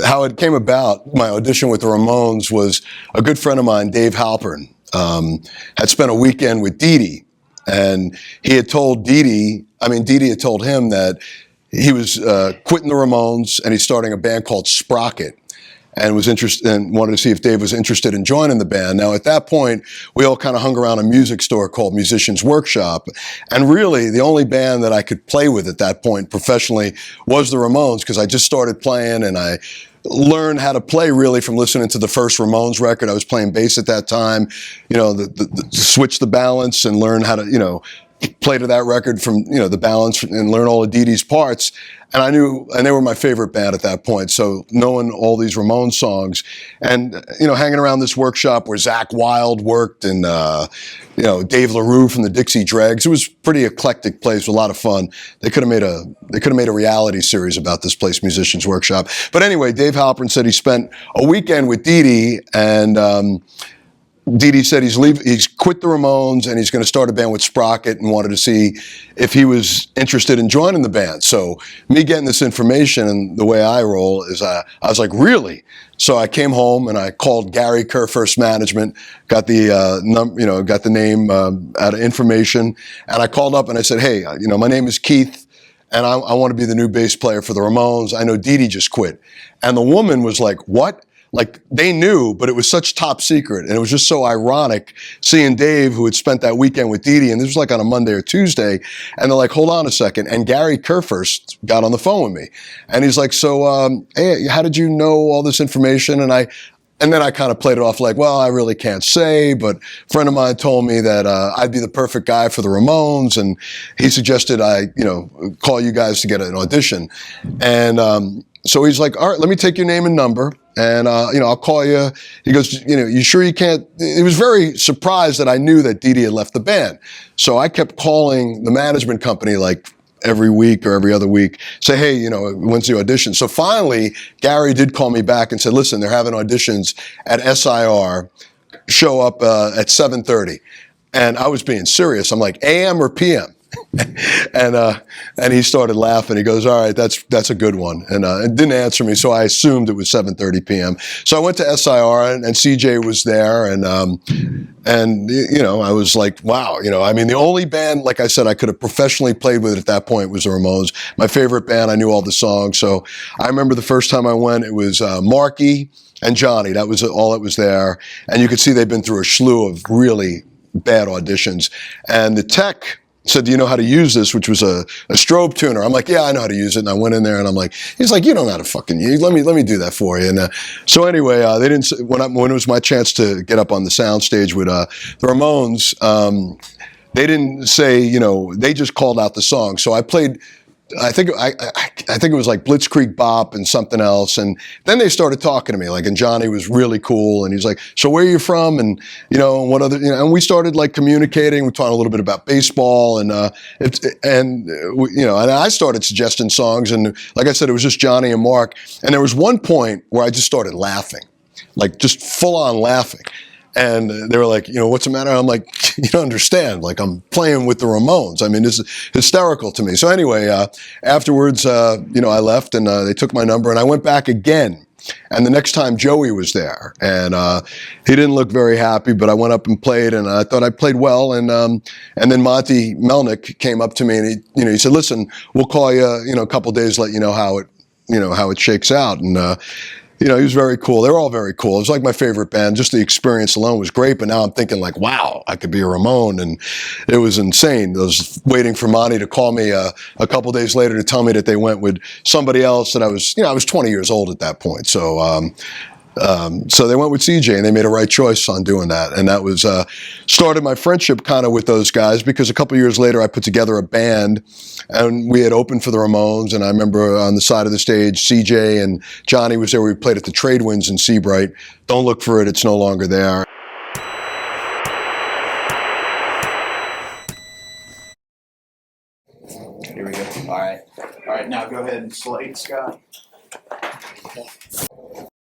how it came about, my audition with the Ramones, was a good friend of mine, Dave Halpern, had spent a weekend with Dee Dee. And he had told Dee Dee had told him that he was quitting the Ramones and he's starting a band called Sprocket, and was interested and wanted to see if Dave was interested in joining the band. Now, at that point, we all kind of hung around a music store called Musicians Workshop. And really, the only band that I could play with at that point professionally was the Ramones, because I just started playing and I learned how to play really from listening to the first Ramones record. I was playing bass at that time, switch the balance and learn how to, play to that record from, the balance and learn all of Dee Dee's parts. And I knew, and they were my favorite band at that point. So knowing all these Ramones songs and, hanging around this workshop where Zakk Wylde worked and, Dave LaRue from the Dixie Dregs, it was a pretty eclectic place, a lot of fun. They could have made a reality series about this place, Musicians Workshop. But anyway, Dave Halpern said he spent a weekend with Dee Dee, and, Dee Dee said he's quit the Ramones and he's going to start a band with Sprocket, and wanted to see if he was interested in joining the band. So me getting this information, and the way I roll is I was like, really? So I came home and I called Gary Kerfurst's management, got the got the name out of information, and I called up and I said, hey, my name is Keith, and I want to be the new bass player for the Ramones. I know Dee Dee just quit. And the woman was like, what? Like, they knew, but it was such top secret. And it was just so ironic seeing Dave, who had spent that weekend with Dee Dee, and this was like on a Monday or Tuesday, and they're like, hold on a second. And Gary Kerfurst got on the phone with me. And he's like, so, hey, how did you know all this information? And then I kind of played it off like, well, I really can't say, but a friend of mine told me that I'd be the perfect guy for the Ramones, and he suggested I, call you guys to get an audition. And so he's like, all right, let me take your name and number, and I'll call you. He goes, you sure you can't? He was very surprised that I knew that Dee Dee had left the band. So I kept calling the management company like every week or every other week, say, hey, when's the audition? So finally, Gary did call me back and said, listen, they're having auditions at SIR, show up at 7:30. And I was being serious. I'm like, AM or PM? and he started laughing. He goes, all right, that's a good one. And it didn't answer me, so I assumed it was 7:30 p.m. So I went to SIR, and CJ was there, and I was like, wow, the only band, like I said, I could have professionally played with at that point was the Ramones. My favorite band, I knew all the songs. So I remember the first time I went, it was Marky and Johnny. That was all that was there. And you could see they'd been through a slew of really bad auditions. And the tech said, do you know how to use this? Which was a strobe tuner. I'm like, yeah, I know how to use it. And I went in there and I'm like, he's like, you don't know how to fucking use it. Let me do that for you. And so anyway, they didn't, when it was my chance to get up on the sound stage with the Ramones, they didn't say, they just called out the song. So I played, I think it was like Blitzkrieg Bop and something else. And then they started talking to me, and Johnny was really cool. And he's like, so where are you from? And, what other, and we started communicating. We talked a little bit about baseball, and I started suggesting songs. And like I said, it was just Johnny and Mark. And there was one point where I just started laughing, just full on laughing. And they were like, what's the matter? I'm like, you don't understand. I'm playing with the Ramones. This is hysterical to me. So anyway, afterwards, I left, and they took my number, and I went back again. And the next time Joey was there, and he didn't look very happy, but I went up and played, and I thought I played well. And then Monty Melnick came up to me, and he said, listen, we'll call you, a couple of days, let you know how it shakes out. And he was very cool. They were all very cool. It was like my favorite band. Just the experience alone was great. But now I'm thinking wow, I could be a Ramone. And it was insane. I was waiting for Monty to call me a couple days later to tell me that they went with somebody else. And I was 20 years old at that point. So, so they went with CJ, and they made a right choice on doing that. And that was, started my friendship kind of with those guys, because a couple years later I put together a band, and we had opened for the Ramones. And I remember on the side of the stage, CJ and Johnny was there. We played at the Trade Winds in Seabright. Don't look for it. It's no longer there. Here we go. All right. Now go ahead and slate, Scott. Okay.